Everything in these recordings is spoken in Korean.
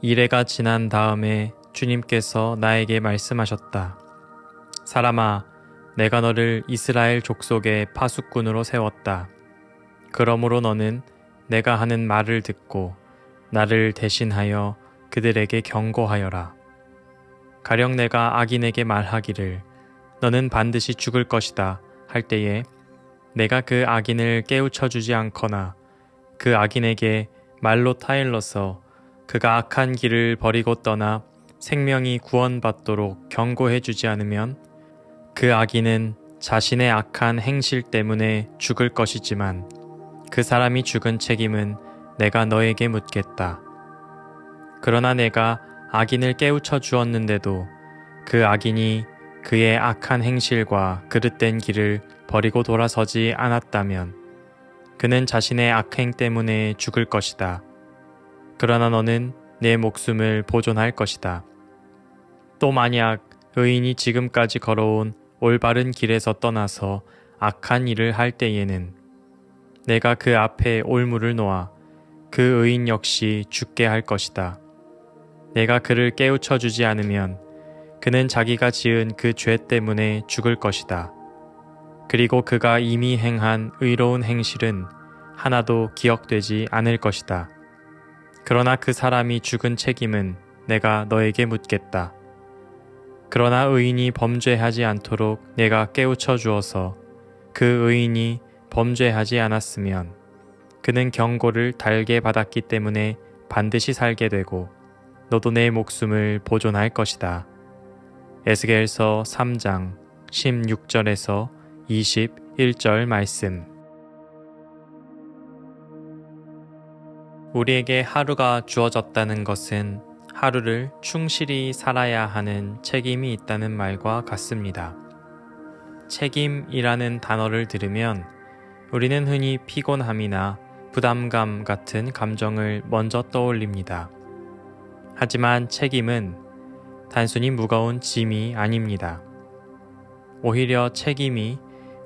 이레가 지난 다음에 주님께서 나에게 말씀하셨다. 사람아, 내가 너를 이스라엘 족속의 파수꾼으로 세웠다. 그러므로 너는 내가 하는 말을 듣고 나를 대신하여 그들에게 경고하여라. 가령 내가 악인에게 말하기를 너는 반드시 죽을 것이다 할 때에 내가 그 악인을 깨우쳐 주지 않거나 그 악인에게 말로 타일러서 그가 악한 길을 버리고 떠나 생명이 구원받도록 경고해 주지 않으면 그 악인은 자신의 악한 행실 때문에 죽을 것이지만 그 사람이 죽은 책임은 내가 너에게 묻겠다. 그러나 내가 악인을 깨우쳐 주었는데도 그 악인이 그의 악한 행실과 그릇된 길을 버리고 돌아서지 않았다면 그는 자신의 악행 때문에 죽을 것이다. 그러나 너는 내 목숨을 보존할 것이다. 또 만약 의인이 지금까지 걸어온 올바른 길에서 떠나서 악한 일을 할 때에는 내가 그 앞에 올무를 놓아 그 의인 역시 죽게 할 것이다. 내가 그를 깨우쳐 주지 않으면 그는 자기가 지은 그 죄 때문에 죽을 것이다. 그리고 그가 이미 행한 의로운 행실은 하나도 기억되지 않을 것이다. 그러나 그 사람이 죽은 책임은 내가 너에게 묻겠다. 그러나 의인이 범죄하지 않도록 내가 깨우쳐 주어서 그 의인이 범죄하지 않았으면 그는 경고를 달게 받았기 때문에 반드시 살게 되고 너도 내 목숨을 보존할 것이다. 에스겔서 3장 16절에서 21절 말씀. 우리에게 하루가 주어졌다는 것은 하루를 충실히 살아야 하는 책임이 있다는 말과 같습니다. 책임이라는 단어를 들으면 우리는 흔히 피곤함이나 부담감 같은 감정을 먼저 떠올립니다. 하지만 책임은 단순히 무거운 짐이 아닙니다. 오히려 책임이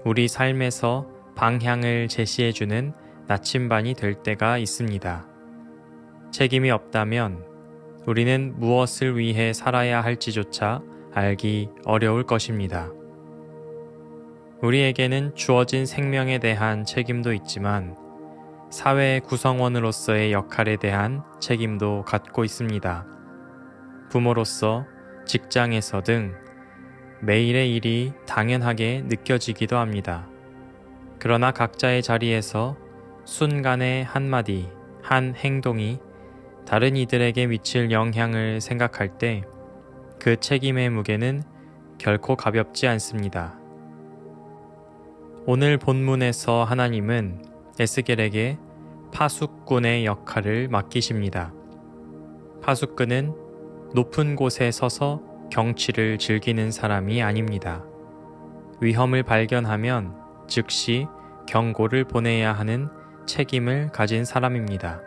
우리 삶에서 방향을 제시해주는 나침반이 될 때가 있습니다. 책임이 없다면 우리는 무엇을 위해 살아야 할지조차 알기 어려울 것입니다. 우리에게는 주어진 생명에 대한 책임도 있지만 사회 구성원으로서의 역할에 대한 책임도 갖고 있습니다. 부모로서, 직장에서 등 매일의 일이 당연하게 느껴지기도 합니다. 그러나 각자의 자리에서 순간의 한마디, 한 행동이 다른 이들에게 미칠 영향을 생각할 때 그 책임의 무게는 결코 가볍지 않습니다. 오늘 본문에서 하나님은 에스겔에게 파수꾼의 역할을 맡기십니다. 파수꾼은 높은 곳에 서서 경치를 즐기는 사람이 아닙니다. 위험을 발견하면 즉시 경고를 보내야 하는 책임을 가진 사람입니다.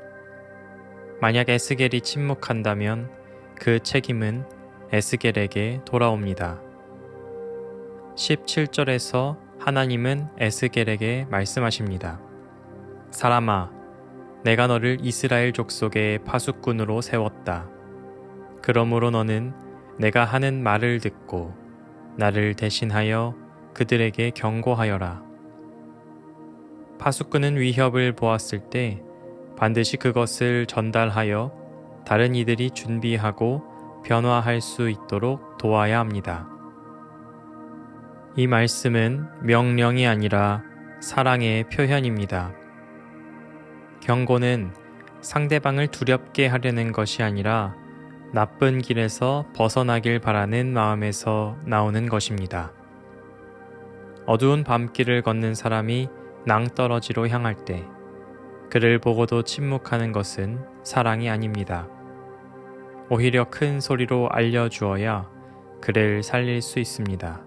만약 에스겔이 침묵한다면 그 책임은 에스겔에게 돌아옵니다. 17절에서 하나님은 에스겔에게 말씀하십니다. 사람아, 내가 너를 이스라엘 족속의 파수꾼으로 세웠다. 그러므로 너는 내가 하는 말을 듣고 나를 대신하여 그들에게 경고하여라. 파수꾼은 위협을 보았을 때 반드시 그것을 전달하여 다른 이들이 준비하고 변화할 수 있도록 도와야 합니다. 이 말씀은 명령이 아니라 사랑의 표현입니다. 경고는 상대방을 두렵게 하려는 것이 아니라 나쁜 길에서 벗어나길 바라는 마음에서 나오는 것입니다. 어두운 밤길을 걷는 사람이 낭떠러지로 향할 때 그를 보고도 침묵하는 것은 사랑이 아닙니다. 오히려 큰 소리로 알려주어야 그를 살릴 수 있습니다.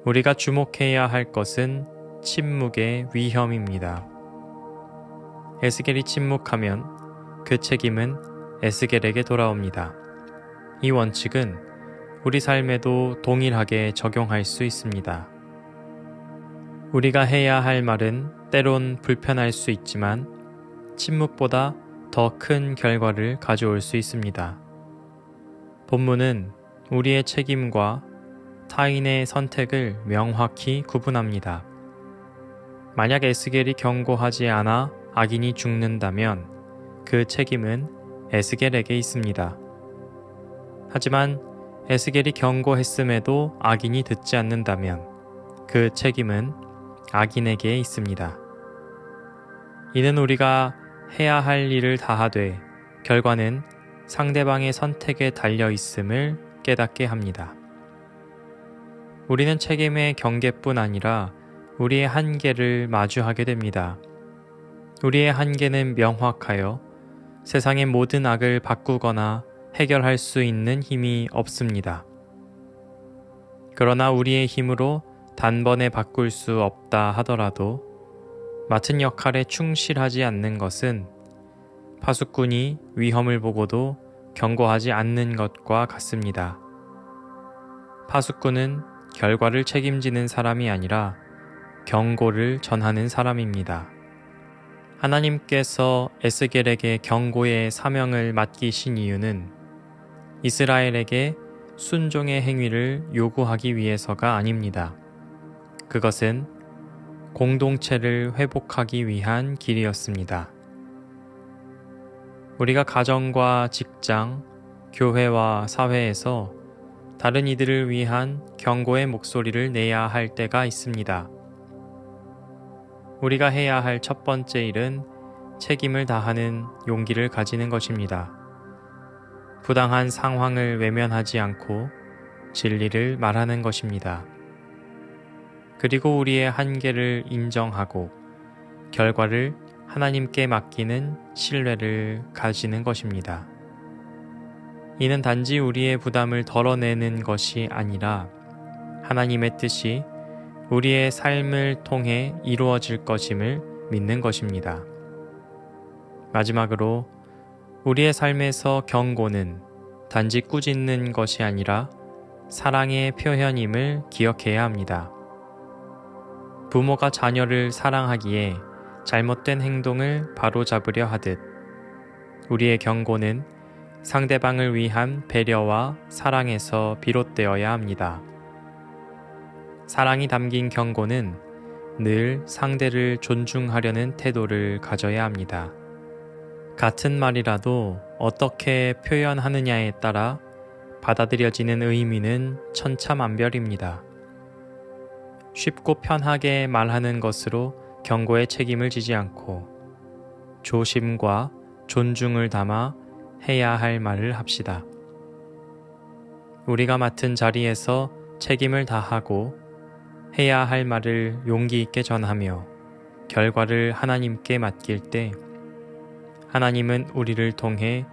우리가 주목해야 할 것은 침묵의 위험입니다. 에스겔이 침묵하면 그 책임은 에스겔에게 돌아옵니다. 이 원칙은 우리 삶에도 동일하게 적용할 수 있습니다. 우리가 해야 할 말은 때론 불편할 수 있지만 침묵보다 더 큰 결과를 가져올 수 있습니다. 본문은 우리의 책임과 타인의 선택을 명확히 구분합니다. 만약 에스겔이 경고하지 않아 악인이 죽는다면 그 책임은 에스겔에게 있습니다. 하지만 에스겔이 경고했음에도 악인이 듣지 않는다면 그 책임은 악인에게 있습니다. 이는 우리가 해야 할 일을 다하되 결과는 상대방의 선택에 달려 있음을 깨닫게 합니다. 우리는 책임의 경계뿐 아니라 우리의 한계를 마주하게 됩니다. 우리의 한계는 명확하여 세상의 모든 악을 바꾸거나 해결할 수 있는 힘이 없습니다. 그러나 우리의 힘으로 단번에 바꿀 수 없다 하더라도 맡은 역할에 충실하지 않는 것은 파수꾼이 위험을 보고도 경고하지 않는 것과 같습니다. 파수꾼은 결과를 책임지는 사람이 아니라 경고를 전하는 사람입니다. 하나님께서 에스겔에게 경고의 사명을 맡기신 이유는 이스라엘에게 순종의 행위를 요구하기 위해서가 아닙니다. 그것은 공동체를 회복하기 위한 길이었습니다. 우리가 가정과 직장, 교회와 사회에서 다른 이들을 위한 경고의 목소리를 내야 할 때가 있습니다. 우리가 해야 할 첫 번째 일은 책임을 다하는 용기를 가지는 것입니다. 부당한 상황을 외면하지 않고 진리를 말하는 것입니다. 그리고 우리의 한계를 인정하고 결과를 하나님께 맡기는 신뢰를 가지는 것입니다. 이는 단지 우리의 부담을 덜어내는 것이 아니라 하나님의 뜻이 우리의 삶을 통해 이루어질 것임을 믿는 것입니다. 마지막으로 우리의 삶에서 경고는 단지 꾸짖는 것이 아니라 사랑의 표현임을 기억해야 합니다. 부모가 자녀를 사랑하기에 잘못된 행동을 바로잡으려 하듯 우리의 경고는 상대방을 위한 배려와 사랑에서 비롯되어야 합니다. 사랑이 담긴 경고는 늘 상대를 존중하려는 태도를 가져야 합니다. 같은 말이라도 어떻게 표현하느냐에 따라 받아들여지는 의미는 천차만별입니다. 쉽고 편하게 말하는 것으로 경고의 책임을 지지 않고 조심과 존중을 담아 해야 할 말을 합시다. 우리가 맡은 자리에서 책임을 다하고 해야 할 말을 용기 있게 전하며 결과를 하나님께 맡길 때 하나님은 우리를 통해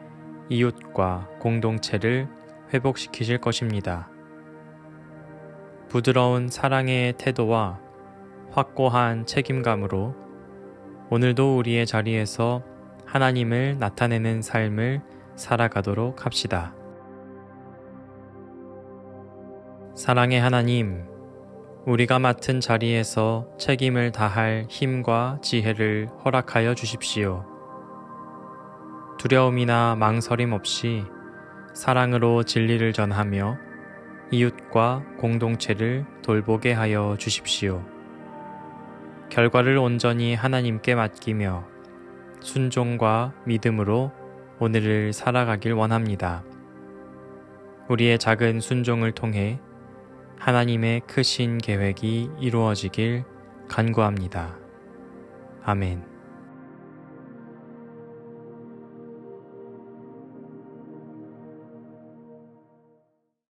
이웃과 공동체를 회복시키실 것입니다. 부드러운 사랑의 태도와 확고한 책임감으로 오늘도 우리의 자리에서 하나님을 나타내는 삶을 살아가도록 합시다. 사랑의 하나님, 우리가 맡은 자리에서 책임을 다할 힘과 지혜를 허락하여 주십시오. 두려움이나 망설임 없이 사랑으로 진리를 전하며 이웃과 공동체를 돌보게 하여 주십시오. 결과를 온전히 하나님께 맡기며 순종과 믿음으로 오늘을 살아가길 원합니다. 우리의 작은 순종을 통해 하나님의 크신 계획이 이루어지길 간구합니다. 아멘.